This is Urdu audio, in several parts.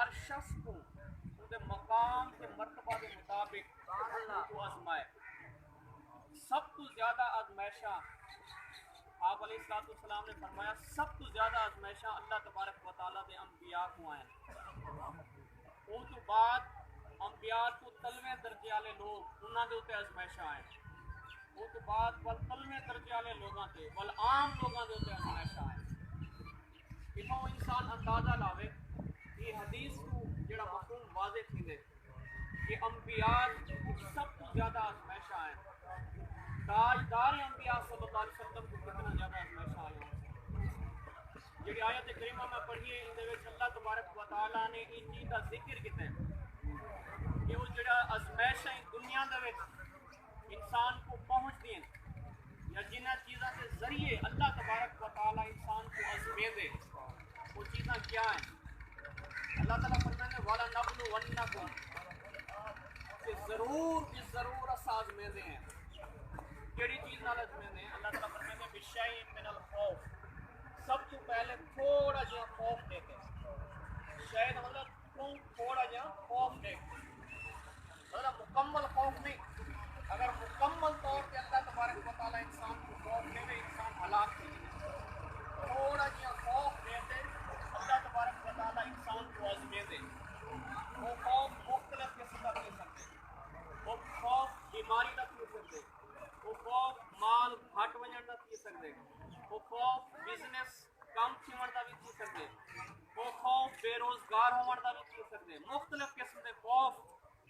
ہر شخص کو ان کے مقام کے مرتبہ کے مطابق کو آزمائے. سب تو زیادہ آزمائشاں آپ علیہ السلام نے فرمایا سب تو زیادہ آزمائشاں اللہ تبارک و تعالیٰ کے انبیاء کو آئیں. ان تو بعد انبیاء کو تلویں درجے والے لوگ انہوں کے اتنے آزمائشاں آئیں. وہ تو بعد تلویں درجے والے لوگوں کے عام لوگوں کے اتنے آزمائشاں آئیں. اتوں انسان اندازہ لاوے یہ حدیث کو جڑا مفہوم واضح تھی دے کہ انبیاء سب تو زیادہ آزمائشاں آئیں. تاجدار انبیاء صلی اللہ علیہ وسلم کو کتنا زیادہ آزمائشاں آئیں. جڑی آیت کریمہ میں پڑھیے ان دے وچ اللہ تبارک و تعالیٰ نے ان چیز کا ذکر کیتا ہے کہ وہ جڑا آزمائشاں دنیا دے وچ انسان کو پہنچ دیں یا جنہ چیزوں کے ذریعے اللہ تبارک و تعالیٰ انسان کو آزمے دے وہ چیزاں کیا ہیں. اللہ تعالیٰ فرماتے ہیں وَلَنَبْلُوَنَّكُمْ کہ ضرور آزمے دے ہیں. کیڑی چیز نال آزمے دے ہیں؟ اللہ تعالیٰ فرماتے ہیں بِشَيْءٍ مِّنَ الْخَوْفِ سب تو پہلے تھوڑا جہا خوف دے کے. شاید مطلب تھوڑا جہا خوف دے کے مطلب مکمل خوف نہیں. اگر مکمل طور پہ اللہ تبارک و تعالیٰ انسان کو خوف دے دے انسان ہلاک ہو جائے. تھوڑا جہا خوف دے دے اللہ تبارک و تعالیٰ انسان کو آزمے دے. وہ خوف مختلف قسم کا دے سکتے. وہ خوف بیماری کا دے سکتے. وہ خوف مال گھٹ وجن کا دے سکتے. وہ خوف بزنس کم تھیون کا بھی دے سکتے. وہ خوف بے روزگار ہون کا بھی دے سکتے. مختلف قسم کے خوف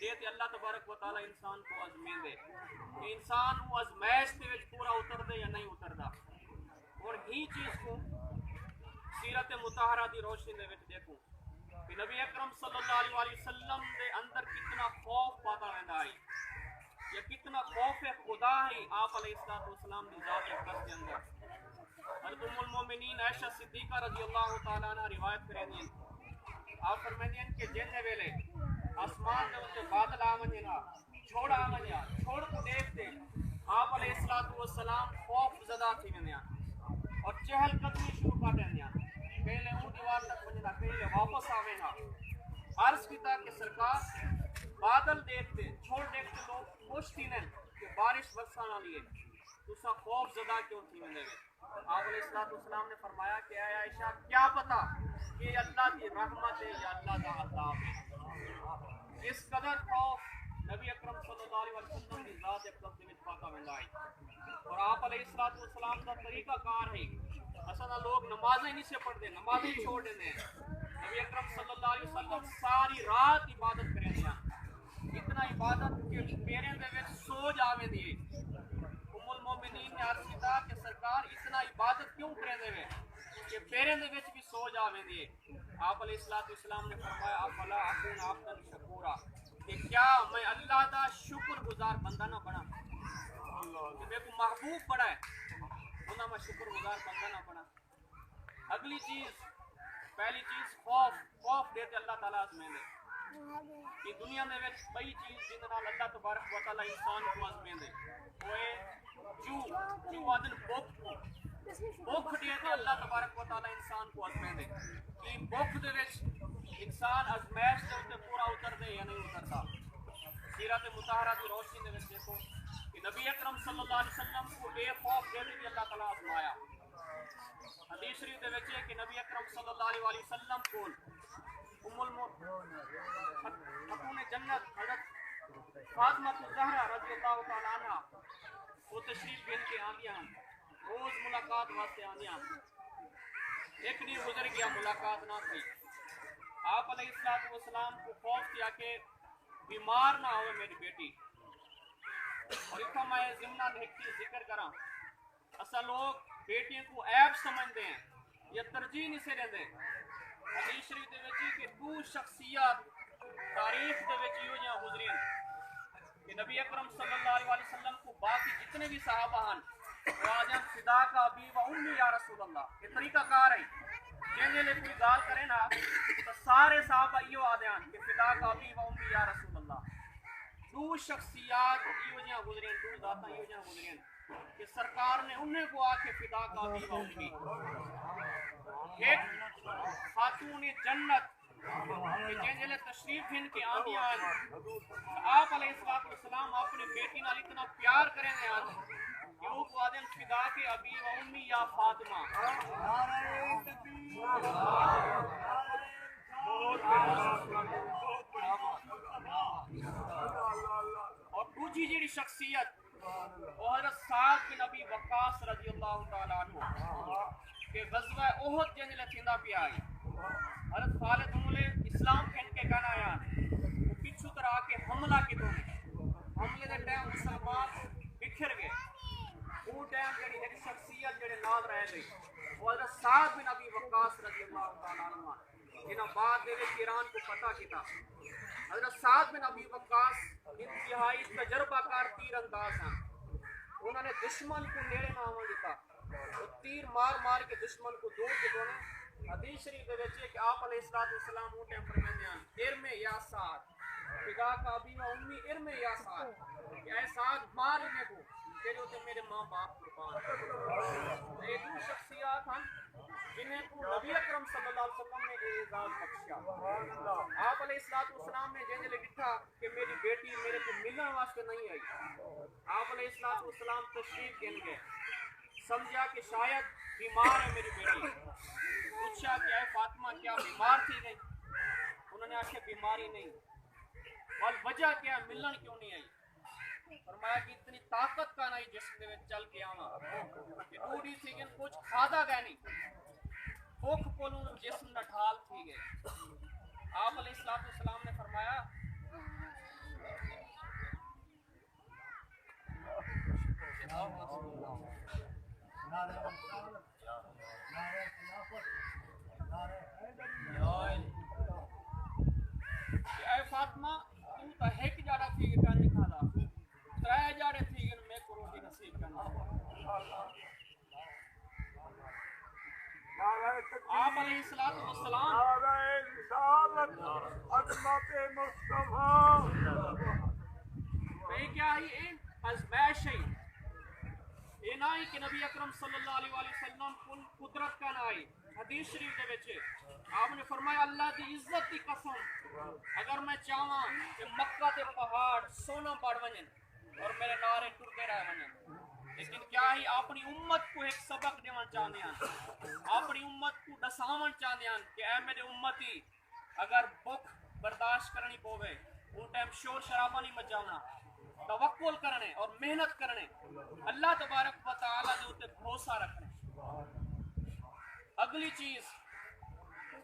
دے تے اللہ تبارک و تعالیٰ انسان کو آزمے دے کہ انسان وہ آزمائش کے وچ پورا اتر دے یا نہیں اتردا. اور ہی چیز کو سیرت مطہرہ دی روشنی دے وچ دیکھوں کہ نبی اکرم صلی اللہ علیہ وسلم دے اندر کتنا خوف پاتا رہندا ہے یا کتنا خوف خدا ہے آپ علیہ السلام دی ذات اقدس کے اندر. حضرت ام المومنین عائشہ صدیقہ رضی اللہ تعالیٰ عنہ روایت کریں گے آپ فرمائیں ہیں کہ جن ویلے آسمان دے اتے بادل آ ونجنا چھوڑ آ ونجا چھوڑ کو دیکھتے آپ علیہ السلام خوف زدہ تھی وندیاں اور چہل قدمی شروع کر دیندیاں. پہلے اون دیوار تک ونجنا پہلے واپس آوے نا. عرض کیتا کہ سرکار بادل دیکھتے چھوڑ دیکھتے لوگ خوش تھی نیں کہ بارش برسانا لیے تسا خوف زدہ کیوں تھی وندے گے. آپ علیہ السلام نے فرمایا کہ اے عائشہ کیا پتا کہ اللہ کی رحمت ہے یا اللہ کا عذاب ہے. اس قدر خوف نبی اکرم صلی اللہ علیہ وسلم کی ذات اقدس دے وچ پاتا ویندا ہے. اور آپ علیہ السلام کا طریقہ کار ہے اصل لوگ نمازیں نہیں سے پڑھتے نمازیں چھوڑ دیتے ہیں. نبی اکرم صلی اللہ علیہ وسلم ساری رات عبادت کریں دیا اتنا عبادت کہ پیریں دے وچ سو جاویں دی. ام المومنین نے عرض کیتا کہ سرکار اتنا عبادت کیوں کریں دے وے کہ پیریں دے وچ بھی سو جاویں دی. آپ علیہ السلام نے فرمایا افلا اکون عبدا شکورا کہ کیا میں اللہ دا شکر گزار بندہ نہ بنا کہ میرے کو محبوب بڑا ہے انہاں میں شکر گزار بندہ نہ بنا. اگلی چیز پہلی چیز خوف دے تے اللہ تعالیٰ آزمے دے کہ دنیا میں وچ بئی چیز جن نال اللہ تبارک و تعالیٰ انسان کو آزمے دے وہ جو آدن بھوک دے تے اللہ تبارک و تعالیٰ انسان کو آزمے دے کہ بھوک دے وچ انسان آزمائش دے تے پورا اتر دے یا نہیں اترتا. سیرت مطہرہ کی روشنی دے وچ دیکھو کہ نبی اکرم صلی اللہ علیہ وسلم کو بے خوف دے کے اللہ تعالیٰ آزمایا. حدیث شریف دے وچ ہے کہ نبی اکرم صلی اللہ علیہ وسلم کو خاتون جنت حضرت فاطمہ الزہرا رضی اللہ تعالیٰ عنہ وہ تشریف بھیج کے آندیاں روز ملاقات واسطے آندیاں. ایک دن گزر گیا ملاقات نہ تھی. آپ علیہ السلام کو خوف کیا کہ بیمار نہ ہوئے میری بیٹی. اور اتنا میں ضمن ایک چیز ذکر کراں اصل لوگ بیٹیوں کو عیب سمجھتے ہیں یا ترجیح نہیں سے دیندے. حدیث شریف دے وچ کہ دو شخصیات تاریخ دے وچ یوں جہاں گزرین کہ نبی اکرم صلی اللہ علیہ وسلم کو باقی جتنے بھی صحابہ ہیں وہ آجان فدا کا ابی و امی یا رسول اللہ یہ طریقہ کار ہے. جن لے کوئی گال کرے نا تو سارے صحابہ یہ آدھان کہ فدا کا ابی و امی یا رسول اللہ. دو شخصیات یوں جہاں گزرین دو ذاتاں یوں جہاں گزرین کہ سرکار نے انہیں کو آ کے فدا کا ابی و امی. ایک خاتون جنت کہ جن تشریف ہن کے آندی آن آپ علیہ السلام اپنی بیٹی نال اتنا پیار کریں دے آن کہ وہ کو آدم فدا کے ابی و امی یا فاطمہ. اور دوسری جیڑی شخصیت وہ حضرت سعد بن ابی وقاص رضی اللہ تعالیٰ عنہ کہ غزوہ احد جن لچیندا پیا ہے. حضرت خالد انہوں اسلام کہن کے کہنا آیا وہ پچھو طرح کے حملہ کی تو حملے دے ٹائم مسلمان بکھر گئے. وہ ٹائم جڑی ایک شخصیت جڑے نال رہ گئی وہ حضرت سعد بن ابی وقاص رضی اللہ تعالیٰ عنہ جنہاں بعد دے ایران کو فتح کیتا. حضرت سعد بن ابی وقاص انتہائی تجربہ کار تیر انداز ہیں. انہوں نے دشمن کو نیڑے نہ آون دیتا. وہ تیر مار مار کے دشمن کو دور کے دونے حدیث شریف دے وچ ہے کہ آپ علیہ السلام وہ ٹائم فرماندے ہیں ارم یا سعد فدا کا ابی و امی ارم یا سعد کہ اے سعد مار انہیں کو تیرے تے میرے ماں باپ قربان. ایک شخصیات ہیں جنہیں کو نبی اکرم صلی اللہ علیہ وسلم نے اعزاز بخشا. آپ علیہ السلام نے جن لکھا کہ میری بیٹی میرے کو ملنے واسطے نہیں آئی. آپ علیہ السلام تشریف گن گئے. سمجھا کہ شاید بیمار ہے میری بیٹی. پوچھا کہ اے فاطمہ کیا بیمار تھی گئی؟ انہوں نے آخیا بیماری نہیں. وجہ کیا ملن کیوں نہیں آئی؟ فرمایا کہ اتنی طاقت کا نہیں جسم دے وچ چل کے آواں کہ ڈوڑی تھی کہ کچھ کھادا گیا نہیں بھوک کولوں جسم نہ ڈھال تھی گئے. آپ علیہ السلام نے فرمایا اے فاطمہ تو تا ایک جاڑا تھی کہ نہیں کھادا ترے جاڑے تھی کہ میں کو روٹی نصیب کرنا. آپ علیہ السلام بے کیا ہی این ازمائش ہے. یہ نہ ہی کہ نبی اکرم صلی اللہ علیہ وسلم کل قدرت کا نہ آئی. حدیث شریف دے وچ آپ نے فرمایا اللہ دی عزت دی قسم اگر میں چاہواں کہ مکہ دے پہاڑ سونا بڑھ ونجن اور میرے نعرے ٹرتے رہ ونجن لیکن کیا ہی اپنی امت کو ایک سبق دیون چاہندے ہیں. اپنی امت کو دساون چاہندے ہیں کہ اے میرے امتی اگر بھوک برداشت کرنی پوے ان ٹائم شور شرابہ نہیں مچاونا توکل کرنے اور محنت کرنے اللہ تبارک و تعالی دے اوتے بھروسہ رکھنے. اگلی چیز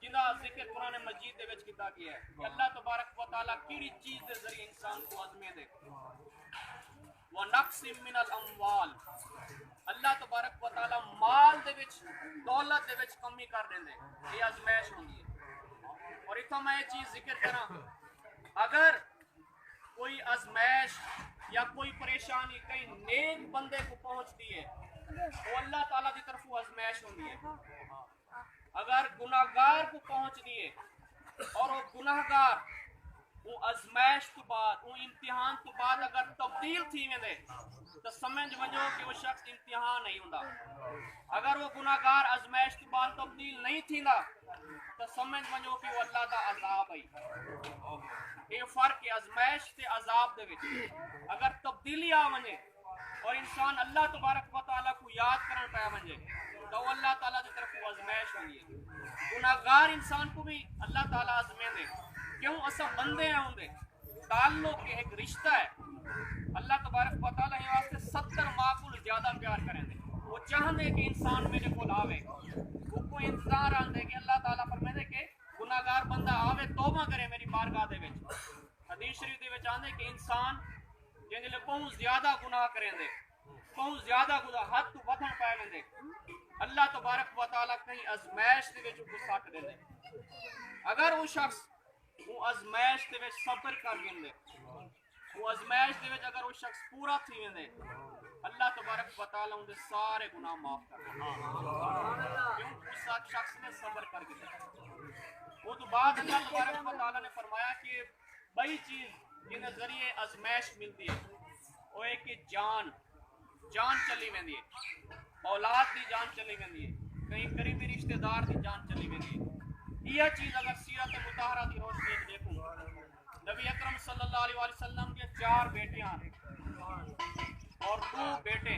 جنہا ذکر قرآن مجید دے وچ کیتا گیا ہے کہ اللہ تبارک و تعالی کیڑی چیز دے ذریعے انسان کو آزمے دے. وَنَقْسِم مِّنَ الْأَمْوَالِ اللہ تبارک و تعالی مال دے وچ دولت دے وچ کمی کر دیندے. یہ آزمائش ہوندی ہے. اور اتنا میں یہ چیز ذکر کرا اگر کوئی آزمائش یا کوئی پریشانی کئی نیک بندے کو پہنچتی ہے وہ اللہ تعالیٰ دی طرف آزمائش ہوندی ہے. اگر گناہگار کو پہنچ دیے اور وہ گناہگار وہ آزمائش تو بعد وہ امتحان تو بعد اگر تبدیل تھی ویندے تو سمجھ ونجو کہ وہ شخص امتحان نہیں ہوندا. اگر وہ گناہگار آزمائش تو بعد تبدیل نہیں تھیندا تو سمجھ ونجو کہ وہ اللہ دا عذاب ہے. یہ فرق ہے آزمائش تے عذاب دے وچ. اگر تبدیلی آ ونجے اور انسان اللہ تبارک و تعالیٰ کو یاد کرن پیا ونجے تو اللہ تعالیٰ دی طرف آزمائش ہوئی ہے. گناہگار انسان کو بھی اللہ تعالیٰ آزمے دے کیوں اسا بندے ہیں ہوندے تعلق کے ایک رشتہ ہے. اللہ تبارک و تعالیٰ یہ واسطے 70 ماہ کو زیادہ پیار کریں دے. وہ چاہندے کہ انسان میرے کو آوے وہ کوئی انتظار آن دے کہ اللہ تعالیٰ فرمائے دے کہ گناہگار بندہ آوے توبہ کرے میری بارگاہ دے وچ. حدیث شریف دے وچ آندے کہ انسان جن لے بہت زیادہ گناہ کریں دے بہت زیادہ گناہ حد تو ودھن پائے ویندے اللہ تبارک و تعالیٰ کہیں آزمائش دے وچ کو سٹ دے دے. اگر وہ شخص وہ آزمائش دے وچ صبر کر ویندے وہ آزمائش دے وچ اگر وہ شخص پورا تھی ویندے اللہ تبارک و تعالیٰ ان دے سارے گناہ معاف کر دے کیوں اس شخص نے صبر کر کے وہ تو بعد اللہ تبارک و تعالیٰ نے فرمایا کہ بڑی چیز جن ذریعے آزمائش ملتی ہے وہ ہے کہ جان چلی ویندی ہے. اولاد دی جان چلی ویندی ہے. کہیں قریبی رشتہ دار دی جان چلی ویندی ہے. یہ چیز اگر سیرت طاہرہ دی روشنی دیکھوں. نبی اکرم صلی اللہ علیہ وسلم کے 4 بیٹیاں اور 2 بیٹے.